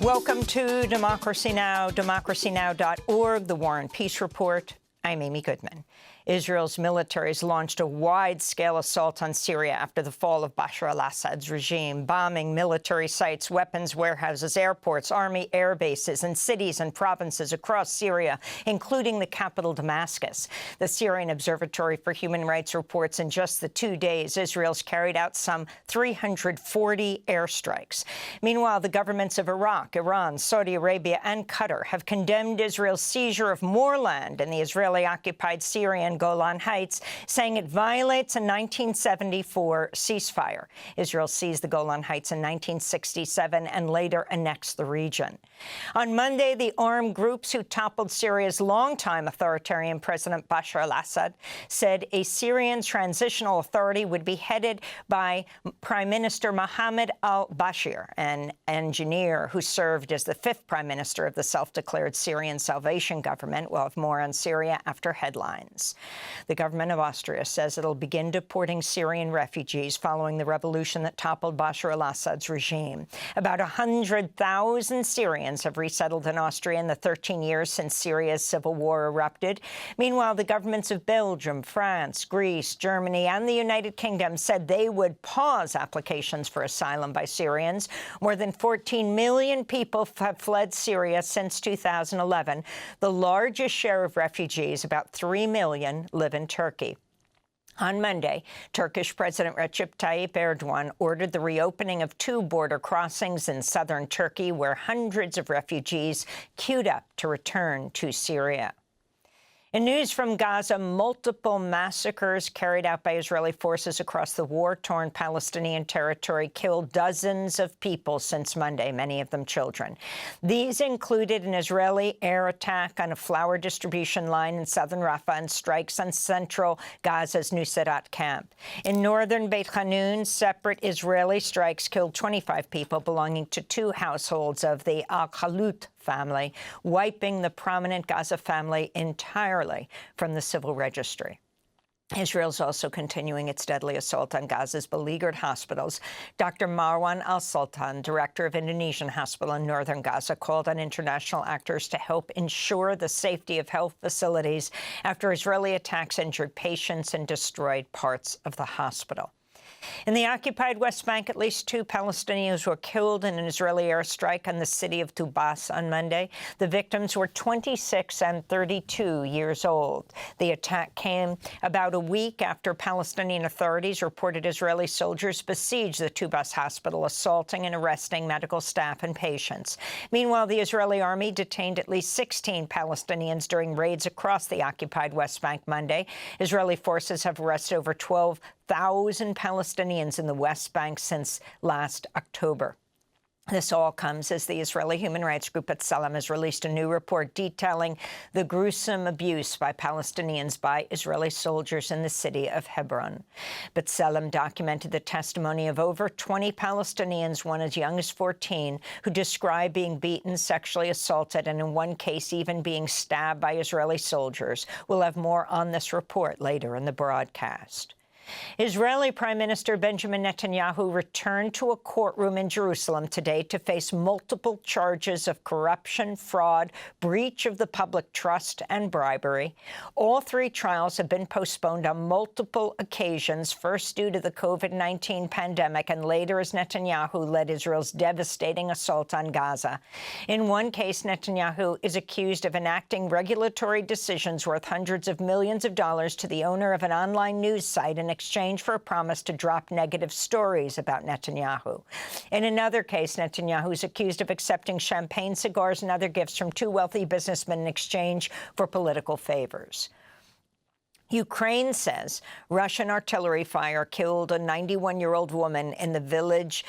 Welcome to Democracy Now!, democracynow.org, the War and Peace Report. I'm Amy Goodman. Israel's military has launched a wide-scale assault on Syria after the fall of Bashar al-Assad's regime, bombing military sites, weapons warehouses, airports, army air bases, and cities and provinces across Syria, including the capital Damascus. The Syrian Observatory for Human Rights reports in just the 2 days, Israel's carried out some 340 airstrikes. Meanwhile, the governments of Iraq, Iran, Saudi Arabia, and Qatar have condemned Israel's seizure of more land in the Israeli-occupied Syrian Golan Heights, saying it violates a 1974 ceasefire. Israel seized the Golan Heights in 1967 and later annexed the region. On Monday, the armed groups who toppled Syria's longtime authoritarian President Bashar al-Assad said a Syrian transitional authority would be headed by Prime Minister Mohammed al-Bashir, an engineer who served as the 5th Prime Minister of the self-declared Syrian Salvation Government. We'll have more on Syria after headlines. The government of Austria says it'll begin deporting Syrian refugees following the revolution that toppled Bashar al-Assad's regime. About 100,000 Syrians have resettled in Austria in the 13 years since Syria's civil war erupted. Meanwhile, the governments of Belgium, France, Greece, Germany, and the United Kingdom said they would pause applications for asylum by Syrians. More than 14 million people have fled Syria since 2011. The largest share of refugees, about 3 million, live in Turkey. On Monday, Turkish President Recep Tayyip Erdogan ordered the reopening of 2 border crossings in southern Turkey, where hundreds of refugees queued up to return to Syria. In news from Gaza, multiple massacres carried out by Israeli forces across the war-torn Palestinian territory killed dozens of people since Monday, many of them children. These included an Israeli air attack on a flour distribution line in southern Rafah and strikes on central Gaza's Nuseirat camp. In northern Beit Hanun, separate Israeli strikes killed 25 people belonging to 2 households of the Al-Khalut family, wiping the prominent Gaza family entirely from the civil registry. Israel's also continuing its deadly assault on Gaza's beleaguered hospitals. Dr. Marwan al-Sultan, director of Indonesian Hospital in northern Gaza, called on international actors to help ensure the safety of health facilities after Israeli attacks injured patients and destroyed parts of the hospital. In the occupied West Bank, at least 2 Palestinians were killed in an Israeli airstrike on the city of Tubas on Monday. The victims were 26 and 32 years old. The attack came about a week after Palestinian authorities reported Israeli soldiers besieged the Tubas hospital, assaulting and arresting medical staff and patients. Meanwhile, the Israeli army detained at least 16 Palestinians during raids across the occupied West Bank Monday. Israeli forces have arrested over 12,000 Palestinians in the West Bank since last October. This all comes as the Israeli human rights group B'Tselem has released a new report detailing the gruesome abuse by Palestinians by Israeli soldiers in the city of Hebron. B'Tselem documented the testimony of over 20 Palestinians, one as young as 14, who described being beaten, sexually assaulted, and in one case even being stabbed by Israeli soldiers. We'll have more on this report later in the broadcast. Israeli Prime Minister Benjamin Netanyahu returned to a courtroom in Jerusalem today to face multiple charges of corruption, fraud, breach of the public trust, and bribery. All 3 trials have been postponed on multiple occasions, first due to the COVID-19 pandemic and later as Netanyahu led Israel's devastating assault on Gaza. In one case, Netanyahu is accused of enacting regulatory decisions worth hundreds of millions of dollars to the owner of an online news site in exchange for a promise to drop negative stories about Netanyahu. In another case, Netanyahu is accused of accepting champagne, cigars, and other gifts from 2 wealthy businessmen in exchange for political favors. Ukraine says Russian artillery fire killed a 91-year-old woman in the village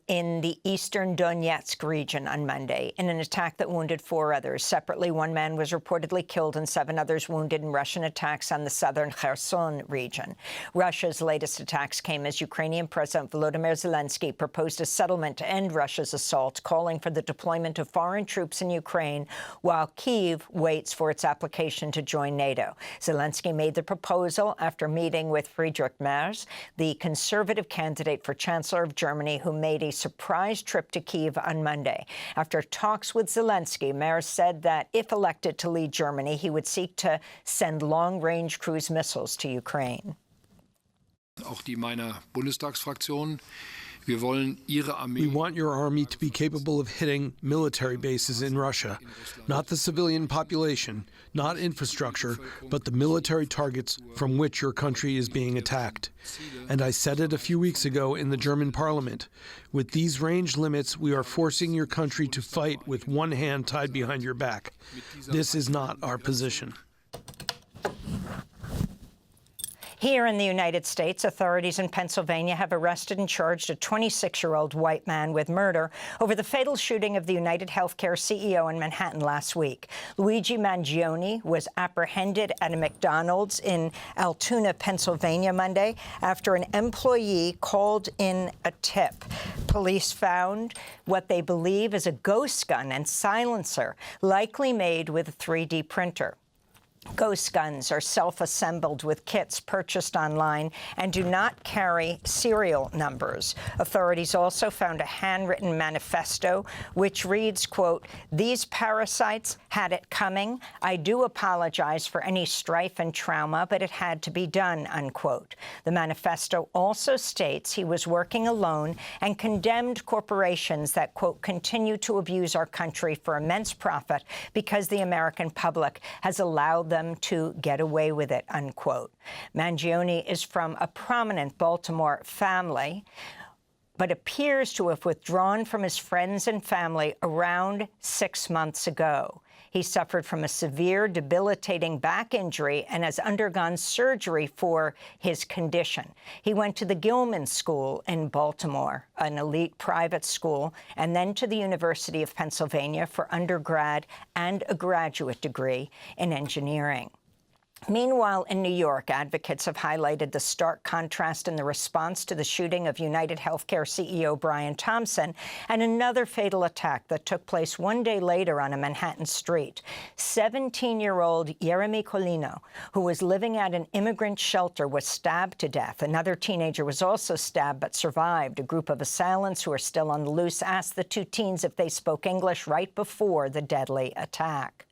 in the eastern Donetsk region on Monday in an attack that wounded 4 others. Separately, 1 man was reportedly killed and 7 others wounded in Russian attacks on the southern Kherson region. Russia's latest attacks came as Ukrainian President Volodymyr Zelensky proposed a settlement to end Russia's assault, calling for the deployment of foreign troops in Ukraine while Kyiv waits for its application to join NATO. Zelensky made the proposal after meeting with Friedrich Merz, the conservative candidate for Chancellor of Germany, who made a surprise trip to Kyiv on Monday. After talks with Zelensky, Merz said that if elected to lead Germany, he would seek to send long-range cruise missiles to Ukraine. Auch die meiner Bundestagsfraktion. We want your army to be capable of hitting military bases in Russia, not the civilian population, not infrastructure, but the military targets from which your country is being attacked. And I said it a few weeks ago in the German parliament. With these range limits, we are forcing your country to fight with one hand tied behind your back. This is not our position. Here in the United States, authorities in Pennsylvania have arrested and charged a 26-year-old white man with murder over the fatal shooting of the United Healthcare CEO in Manhattan last week. Luigi Mangione was apprehended at a McDonald's in Altoona, Pennsylvania, Monday after an employee called in a tip. Police found what they believe is a ghost gun and silencer, likely made with a 3D printer. Ghost guns are self-assembled with kits purchased online and do not carry serial numbers. Authorities also found a handwritten manifesto which reads, quote, "These parasites had it coming. I do apologize for any strife and trauma, but it had to be done," unquote. The manifesto also states he was working alone and condemned corporations that, quote, "continue to abuse our country for immense profit because the American public has allowed them to get away with it," unquote. Mangione is from a prominent Baltimore family, but appears to have withdrawn from his friends and family around 6 months ago. He suffered from a severe, debilitating back injury and has undergone surgery for his condition. He went to the Gilman School in Baltimore, an elite private school, and then to the University of Pennsylvania for undergrad and a graduate degree in engineering. Meanwhile, in New York, advocates have highlighted the stark contrast in the response to the shooting of United Healthcare CEO Brian Thompson and another fatal attack that took place one day later on a Manhattan street. 17-year-old Jeremy Colino, who was living at an immigrant shelter, was stabbed to death. Another teenager was also stabbed but survived. A group of assailants who are still on the loose asked the two teens if they spoke English right before the deadly attack.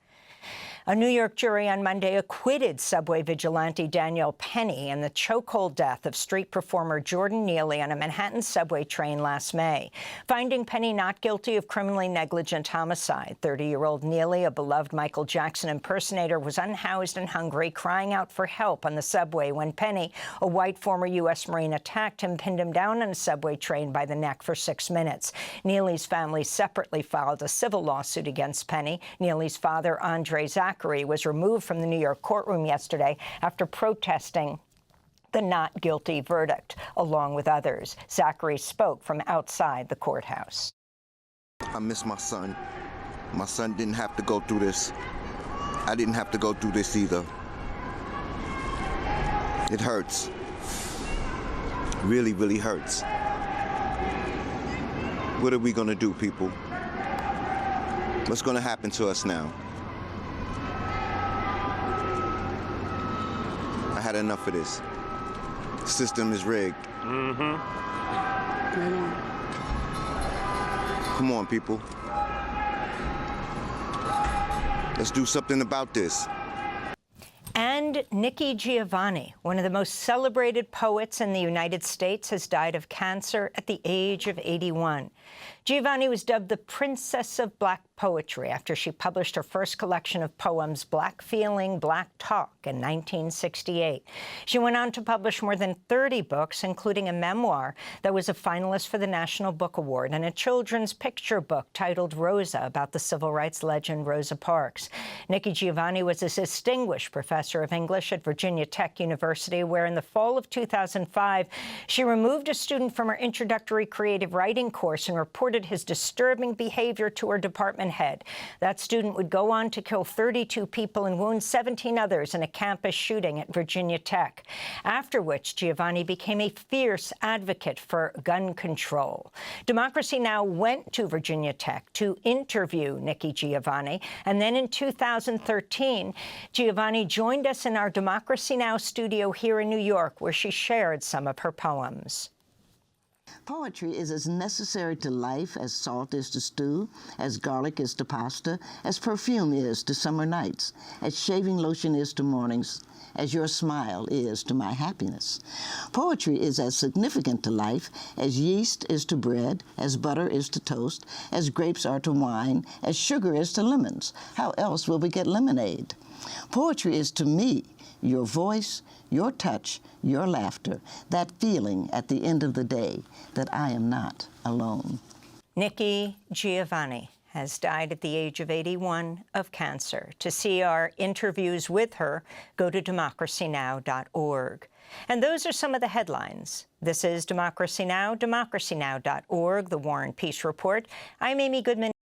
A New York jury on Monday acquitted subway vigilante Danielle Penny in the chokehold death of street performer Jordan Neely on a Manhattan subway train last May, finding Penny not guilty of criminally negligent homicide. 30-year-old Neely, a beloved Michael Jackson impersonator, was unhoused and hungry, crying out for help on the subway when Penny, a white former U.S. Marine, attacked him, pinned him down on a subway train by the neck for 6 minutes. Neely's family separately filed a civil lawsuit against Penny. Neely's father, Andre Zachary, was removed from the New York courtroom yesterday after protesting the not guilty verdict, along with others. Zachary spoke from outside the courthouse. I miss my son. My son didn't have to go through this. I didn't have to go through this either. It hurts. Really, really hurts. What are we gonna do, people? What's gonna happen to us now? I had enough of this. The system is rigged. Come on, people. Let's do something about this. And Nikki Giovanni, one of the most celebrated poets in the United States, has died of cancer at the age of 81. Giovanni was dubbed the Princess of Black Poetry after she published her first collection of poems, Black Feeling, Black Talk, in 1968. She went on to publish more than 30 books, including a memoir that was a finalist for the National Book Award and a children's picture book titled Rosa, about the civil rights legend Rosa Parks. Nikki Giovanni was a distinguished professor of English at Virginia Tech University, where in the fall of 2005, she removed a student from her introductory creative writing course and reported his disturbing behavior to her department head. That student would go on to kill 32 people and wound 17 others in a campus shooting at Virginia Tech, after which Giovanni became a fierce advocate for gun control. Democracy Now! Went to Virginia Tech to interview Nikki Giovanni, and then in 2013, Giovanni joined us in our Democracy Now! Studio here in New York, where she shared some of her poems. Poetry is as necessary to life as salt is to stew, as garlic is to pasta, as perfume is to summer nights, as shaving lotion is to mornings, as your smile is to my happiness. Poetry is as significant to life as yeast is to bread, as butter is to toast, as grapes are to wine, as sugar is to lemons. How else will we get lemonade? Poetry is to me your voice, your touch, your laughter, that feeling at the end of the day that I am not alone. Nikki Giovanni has died at the age of 81 of cancer. To see our interviews with her, go to democracynow.org. And those are some of the headlines. This is Democracy Now!, democracynow.org, the War and Peace Report. I'm Amy Goodman.